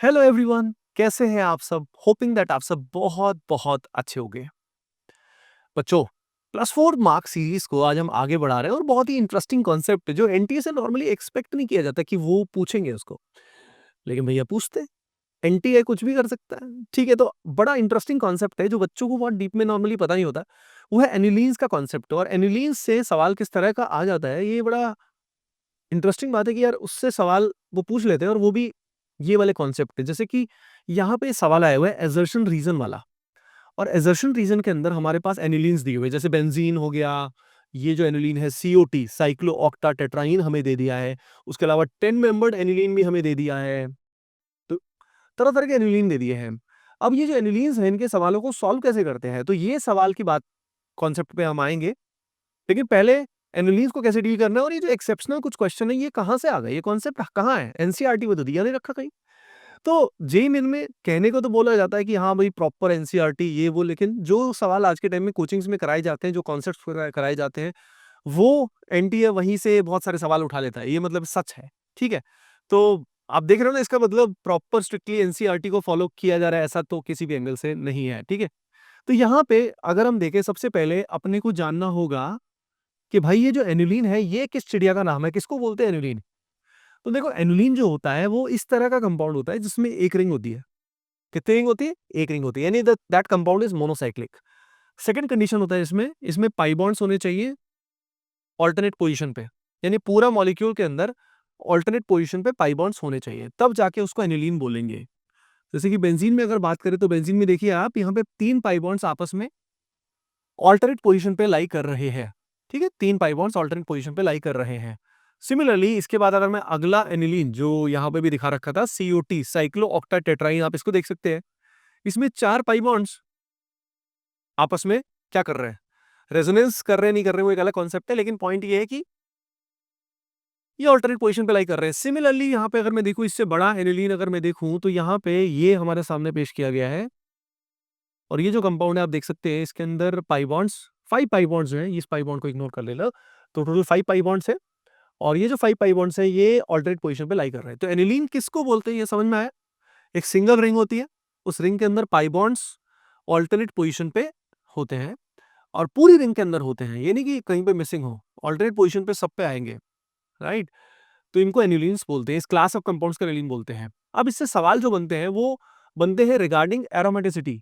Hello everyone, कैसे हैं आप सब? होपिंग दैट आप सब बहुत बहुत अच्छे होंगे। बच्चों, +4 मार्क सीरीज को आज हम आगे बढ़ा रहे हैं और बहुत ही इंटरेस्टिंग कॉन्सेप्ट है जो एनटीए से नॉर्मली एक्सपेक्ट नहीं किया जाता कि वो पूछेंगे उसको, लेकिन भैया पूछते हैं। एनटीए कुछ भी कर सकता है। ठीक है, तो बड़ा इंटरेस्टिंग कॉन्सेप्ट है जो बच्चों को बहुत डीप में नॉर्मली पता नहीं होता। वो है एनिलीन्स का कॉन्सेप्ट, और एनिलीन्स से सवाल किस तरह का आ जाता है, ये बड़ा इंटरेस्टिंग बात है कि यार उससे सवाल वो पूछ लेते हैं, और वो भी ये वाले कॉन्सेप्ट है। जैसे कि यहाँ पे सवाल आया हुआ है एजर्शन रीजन वाला, और एजर्शन रीजन के अंदर हमारे पास एनिलीन्स दिए हुए हैं, जैसे बेंजीन हो गया। ये जो एनिलीन है सीओटी, साइक्लो ऑक्टा टेट्राइन, हमें दे दिया है। उसके अलावा 10 मेंबर्ड एनिलीन भी हमें दे दिया है। तो तरह तरह के एनिलीन दे दिए हैं। अब ये जो एनिलीन्स हैं, इनके सवालों को सॉल्व कैसे करते हैं, तो ये सवाल की बात कॉन्सेप्ट पे हम आएंगे। लेकिन पहले एनिलीन्स को कैसे डील करना है, और ये जो एक्सेप्शनल कुछ क्वेश्चन है, ये कहाँ से आ गए, ये कॉन्सेप्ट कहाँ है? एनसीईआरटी में तो दिया नहीं रखा कहीं। तो जेईई मेन में कहने को तो बोला जाता है कि हाँ भाई प्रॉपर एनसीईआरटी ये वो, लेकिन जो सवाल आज के टाइम में कोचिंग्स में कराए जाते हैं, जो कॉन्सेप्ट्स कराए जाते हैं, वो एनटीए वहीं से बहुत सारे सवाल उठा लेता है। ये मतलब सच है। ठीक है, तो आप देख रहे हो ना, इसका मतलब प्रॉपर स्ट्रिक्टली एनसीईआरटी को फॉलो किया जा रहा है, ऐसा तो किसी भी एंगल से नहीं है। ठीक है, तो यहाँ पे अगर हम देखें, सबसे पहले अपने को जानना होगा कि भाई ये जो एनुलिन है, ये किस चिड़िया का नाम है, किसको बोलते हैं एनुलिन? तो देखो, एनुलिन जो होता है वो इस तरह का कंपाउंड होता है जिसमें एक रिंग होती है। कितनी रिंग होती है? एक रिंग होती है, यानी that compound is monocyclic. Second condition होता है इसमें इसमें पाई बॉन्ड्स होने चाहिए ऑल्टरनेट पोजीशन पे, यानी पूरा मॉलिक्यूल के अंदर ऑल्टरनेट पोजीशन पे पाई बॉन्ड्स होने चाहिए, तब जाके उसको एनुलिन बोलेंगे। जैसे कि बेंजीन में अगर बात करें, तो बेंजीन में देखिए आप, यहाँ पे 3 पाई बॉन्ड्स आपस में ऑल्टरनेट पोजीशन पे लाई कर रहे हैं। ठीक है, 3 पाई बॉन्ड्स ऑल्टरनेट पोजीशन पे लाई कर रहे हैं। सिमिलरली इसके बाद अगर मैं अगला एनिलीन जो यहाँ पे भी दिखा रखा था, सीओटी, साइक्लो ऑक्टा टेट्राइन, आप इसको देख सकते हैं। इसमें 4 पाई बॉन्ड्स आपस में क्या कर रहे हैं? रेजोनेंस कर रहे हैं, नहीं कर रहे, वो एक अलग कॉन्सेप्ट है, लेकिन पॉइंट ये है कि ये ऑल्टरनेट पोजीशन पे लाई कर रहे हैं। सिमिलरली यहाँ पे अगर मैं देखूं, इससे बड़ा एनिलीन अगर मैं देखूं, तो यहाँ पे ये हमारे सामने पेश किया गया है, और ये जो कंपाउंड है आप देख सकते हैं, इसके अंदर पाई बॉन्ड्स 5 पाई बॉन्ड्स हैं। इस पाई बॉन्ड को इग्नोर कर लेना, तो टोटल 5 पाई बॉन्ड्स है, और ये जो 5 पाई बॉन्ड्स है, ये ऑल्टरनेट पोजीशन पे लाई कर रहे हैं। तो एनिलीन किसको बोलते हैं, ये समझ में आया? एक सिंगल रिंग होती है, उस रिंग के अंदर पाई बॉन्ड्स ऑल्टरनेट पोजीशन पे होते हैं, और पूरी रिंग के अंदर होते हैं, ये नहीं कि कहीं पे मिसिंग हो, ऑल्टरनेट पोजीशन पे सब पे आएंगे। राइट, तो इनको एनिलीन्स बोलते हैं, इस क्लास ऑफ कंपाउंड्स को एनिलीन बोलते हैं। अब इससे सवाल जो बनते हैं, वो बनते हैं रिगार्डिंग एरोमेटिसिटी।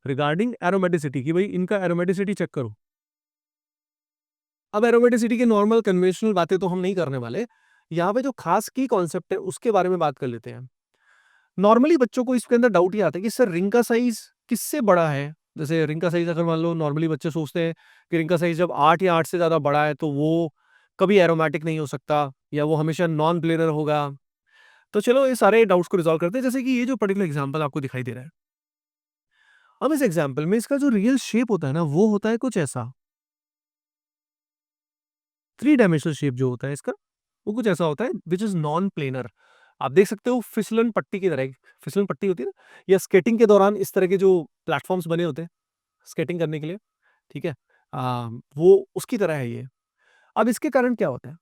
रिगार्डिंग एरोमेटिसिटी, कि भाई इनका एरोमेटिसिटी चेक करो। अब एरोमेटिसिटी की नॉर्मल कन्वेंशनल बातें तो हम नहीं करने वाले, यहाँ पे जो खास की कॉन्सेप्ट है उसके बारे में बात कर लेते हैं। नॉर्मली बच्चों को इसके अंदर डाउट ये आता है कि सर रिंग का साइज किससे बड़ा है? जैसे रिंग का साइज अगर मान लो, नॉर्मली बच्चे सोचते हैं कि रिंग का साइज जब 8 या 8 से ज्यादा बड़ा है, तो वो कभी एरोमेटिक नहीं हो सकता, या वो हमेशा नॉन प्लेनर होगा। तो चलो ये सारे डाउट्स को रिजॉल्व करते हैं। जैसे कि ये जो पर्टिकुलर एग्जांपल आपको दिखाई दे रहा है, अब इस एग्जांपल में इसका जो रियल शेप होता है ना, वो होता है कुछ ऐसा। 3 डायमेंशनल शेप जो होता है इसका, वो कुछ ऐसा होता है, विच इज नॉन प्लेनर। आप देख सकते हो फिसलन पट्टी की तरह, एक फिसलन पट्टी होती है ना, या स्केटिंग के दौरान इस तरह के जो प्लेटफॉर्म्स बने होते हैं स्केटिंग करने के लिए। ठीक है, वो उसकी तरह है ये। अब इसके कारण क्या होता है,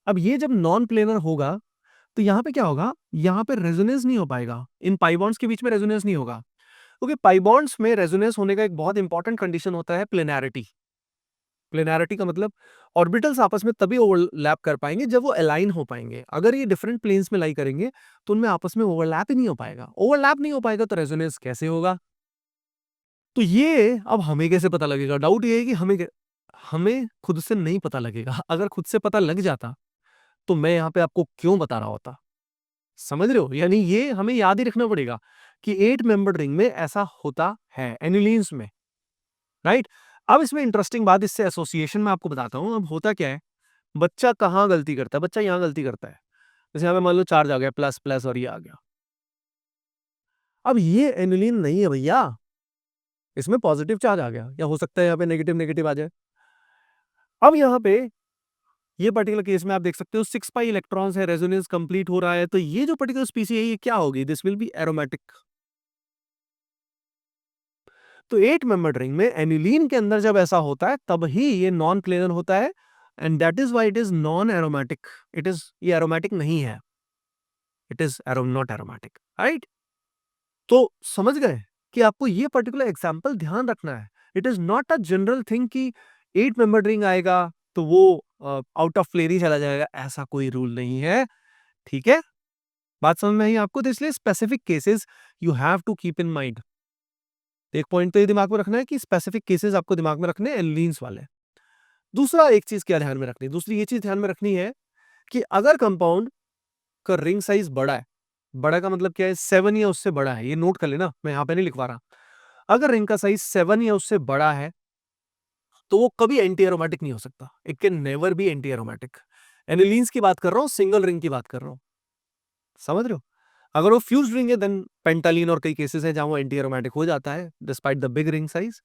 अब ये जब नॉन प्लेनर होगा, तो यहाँ पे क्या होगा, यहाँ पे रेजोनेंस नहीं हो पाएगा, इन पाई बॉन्ड्स के बीच में रेजोनेंस नहीं होगा, क्योंकि पाई बॉन्ड्स में रेजोनेंस होने का एक बहुत इंपॉर्टेंट कंडीशन होता है प्लेनैरिटी। प्लेनैरिटी का मतलब ऑर्बिटल्स आपस में तभी ओवरलैप कर पाएंगे जब वो अलाइन हो पाएंगे। अगर ये डिफरेंट प्लेन्स में लाई करेंगे, तो उनमें आपस में ओवरलैप ही नहीं हो पाएगा। ओवरलैप नहीं हो पाएगा तो रेजोनेंस कैसे होगा? तो ये अब हमें कैसे पता लगेगा? डाउट ये है कि हमें खुद से नहीं पता लगेगा। अगर खुद से पता लग जाता, तो मैं यहाँ पे आपको क्यों बता रहा होता? समझ रहे हो? यानी ये हमें याद ही रखना पड़ेगा कि 8 मेंबर्ड रिंग में ऐसा होता है एनिलीन्स में। राइट, अब इसमें इंटरेस्टिंग बात, इससे एसोसिएशन में आपको बताता हूं। अब होता क्या है, बच्चा कहाँ गलती करता है? बच्चा यहाँ गलती करता है। जैसे यहाँ पे मान लो चार्ज आ गया, प्लस प्लस, और ये आ गया। अब ये एनिलीन नहीं है भैया, इसमें पॉजिटिव चार्ज आ गया, या हो सकता है यहाँ पे नेगेटिव नेगेटिव आ जाए। अब यहाँ पे ये पर्टिकुलर केस में आप देख सकते हो 6 पाई इलेक्ट्रॉन्स है, रेजोनेंस कंप्लीट हो रहा है, तो ये जो पर्टिकुलर स्पीसी है, ये क्या होगी? This will be aromatic. तो 8 मेंबर्ड रिंग में एनिलीन के अंदर जब ऐसा होता है, तब ही ये नॉन प्लेनर होता है, and that is why it is non aromatic. ये एरोमेटिक नहीं है। It is not aromatic, right? तो समझ गए कि आपको ये पर्टिकुलर एग्जाम्पल ध्यान रखना है। It is not a general thing कि 8 मेंबर रिंग आएगा तो वो आउट ऑफ प्लेन ही चला जाएगा, ऐसा कोई रूल नहीं है, ठीक है? बात समझ में आई आपको? तो इसलिए specific cases you have to keep in mind. एक पॉइंट तो ये दिमाग में रखना है कि स्पेसिफिक केसेस आपको दिमाग में रखने हैं एल्लीन्स वाले। दूसरा एक चीज क्या ध्यान में रखनी है, दूसरी ये चीज ध्यान में रखनी है कि अगर कंपाउंड का रिंग साइज बड़ा है, बड़ा का मतलब क्या है, 7 या उससे बड़ा है, ये नोट कर लेना, मैं यहां पे नहीं लिखवा रहा। अगर रिंग का साइज 7 या उससे बड़ा है तो वो कभी एंटी एरोमेटिक नहीं हो सकता। It can never be anti aromatic. Anilines की बात कर रहा हूं, सिंगल रिंग की बात कर रहा हूं, समझ रहे हो? अगर वो फ्यूज्ड रिंग है देन पेंटालीन और कई केसेस हैं जहां वो एंटी एरोमेटिक हो जाता है despite the big ring size.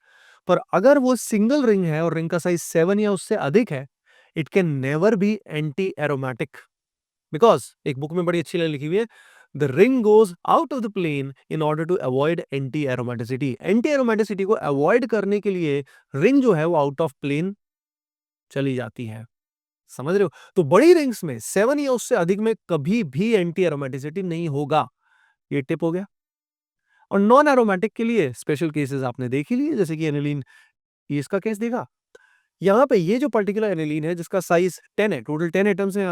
पर अगर वो सिंगल रिंग है और रिंग का साइज 7 या उससे अधिक है, it can never be anti aromatic, because एक बुक में बड़ी अच्छी लाइन लिखी हुई है, the ring goes out of the plane in order to avoid anti aromaticity. Anti aromaticity को अवॉइड करने के लिए रिंग जो है वो आउट ऑफ प्लेन चली जाती है, समझ रहे हो? तो बड़ी रिंग्स में 7 या उससे अधिक में कभी भी एंटी एरोमेटिसिटी नहीं होगा। ये टिप हो गया। और नॉन एरोमेटिक के लिए स्पेशल केसेस आपने देख ही लिए, जैसे कि एनिलीन, ये इसका केस देखा। यहाँ पे ये जो पर्टिकुलर एनिलीन है जिसका साइज 10 है, टोटल 10 एटम्स हैं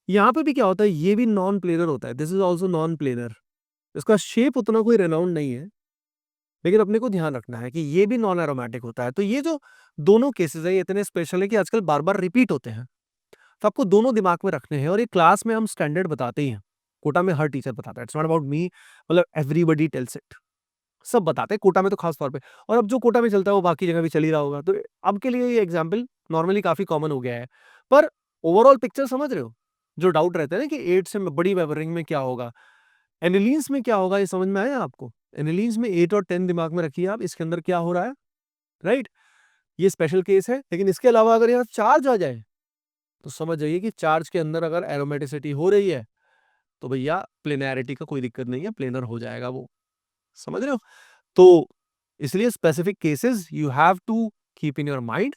यहाँ पे भी क्या होता है, ये भी नॉन प्लेनर होता है, this is also non planar. इसका शेप उतना कोई रेनाउंड नहीं है, लेकिन अपने को ध्यान रखना है कि ये भी नॉन एरोमेटिक होता है। तो ये जो दोनों केसेस है ये इतने स्पेशल है कि आजकल बार बार रिपीट होते हैं, तो आपको दोनों दिमाग में रखने हैं। और ये क्लास में हम स्टैंडर्ड बताते ही हैं, कोटा में हर टीचर बताता है, इट्स नॉट अबाउट मी, मतलब एवरीबॉडी टेल्स इट, सब बताते हैं, कोटा में तो खास तौर पे। और अब जो कोटा में चलता है वो बाकी जगह भी चल ही रहा होगा, तो अब के लिए ये एग्जाम्पल नॉर्मली काफी कॉमन हो गया है। पर ओवरऑल पिक्चर समझ रहे हो? जो डाउट रहता है ना कि 8 से बड़ी रिंग में क्या होगा, एनिलीन्स में क्या होगा, ये समझ में आया आपको? एनिलीन्स में 8 और 10 दिमाग में रखिए आप, इसके अंदर क्या हो रहा है, राइट? ये स्पेशल केस है। लेकिन इसके अलावा अगर यहाँ चार्ज आ जाए तो समझ जाइए कि चार्ज के अंदर अगर एरोमेटिसिटी हो रही है तो भैया प्लेनैरिटी का कोई दिक्कत नहीं है, प्लेनर हो जाएगा वो, समझ रहे हो? तो इसलिए specific cases you have to keep in your mind.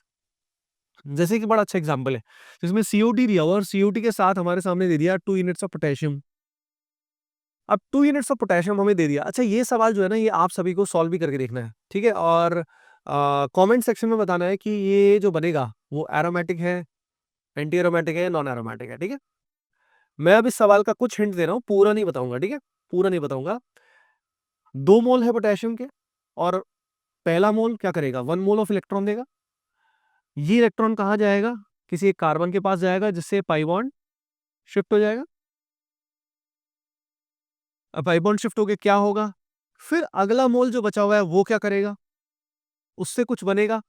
जैसे कि बड़ा अच्छा एग्जांपल है जिसमें सीओटी दिया हुआ और सीओटी के साथ हमारे सामने दे दिया 2 यूनिट्स ऑफ पोटेशियम। अब 2 यूनिट्स ऑफ पोटेशियम हमें दे दिया। अच्छा, ये सवाल जो है ना ये आप सभी को सॉल्व भी करके देखना है, ठीक है? और कमेंट सेक्शन में बताना है कि ये जो बनेगा वो एरोमेटिक है, एंटी एरोमेटिक है, नॉन एरोमेटिक है, ठीक है? मैं अब इस सवाल का कुछ हिंट दे रहा हूँ, पूरा नहीं बताऊंगा, ठीक है? पूरा नहीं बताऊंगा। 2 मोल है पोटेशियम के और पहला मोल क्या करेगा, 1 मोल ऑफ इलेक्ट्रॉन देगा। ये इलेक्ट्रॉन कहाँ जाएगा, किसी एक कार्बन के पास जाएगा जिससे पाई बॉन्ड शिफ्ट हो जाएगा। अब पाई बॉन्ड शिफ्ट होके क्या होगा, फिर अगला मोल जो बचा हुआ है वो क्या करेगा, उससे कुछ बनेगा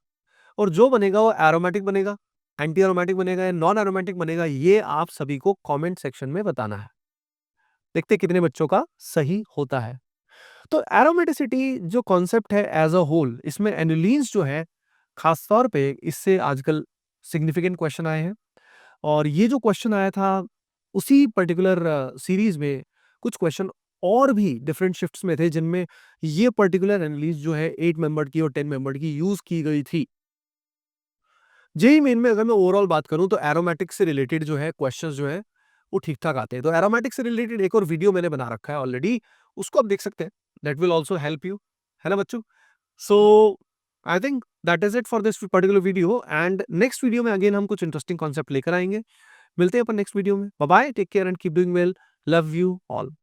और जो बनेगा वो एरोमेटिक बनेगा, एंटी एरोमेटिक बनेगा या नॉन एरोमेटिक बनेगा, ये आप सभी को कमेंट सेक्शन में बताना है। देखते कितने बच्चों का सही होता है। तो एरोमेटिसिटी जो कॉन्सेप्ट है एज अ होल, इसमें एनिलीन्स जो है खास तौर पे इससे आजकल सिग्निफिकेंट क्वेश्चन आए हैं। और ये जो क्वेश्चन आया था उसी पर्टिकुलर सीरीज में कुछ क्वेश्चन और भी डिफरेंट शिफ्ट्स में थे जिनमें ये पर्टिकुलर एनालिसिस जो है 8 मेंबर की और 10 मेंबर की यूज की गई थी। जेई मेन में अगर मैं ओवरऑल बात करूं तो एरोमेटिक से रिलेटेड जो है क्वेश्चंस जो है वो ठीक ठाक आते हैं। तो एरोमेटिक से रिलेटेड एक और वीडियो मैंने बना रखा है ऑलरेडी, उसको आप देख सकते हैं, that will also help you, है ना बच्चों? So I think that is it for this particular video, and next video में अगेन हम कुछ इंटरेस्टिंग कॉन्सेप्ट लेकर आएंगे। मिलते हैं अपन नेक्स्ट वीडियो में। Bye bye, take care and keep doing well, love you all.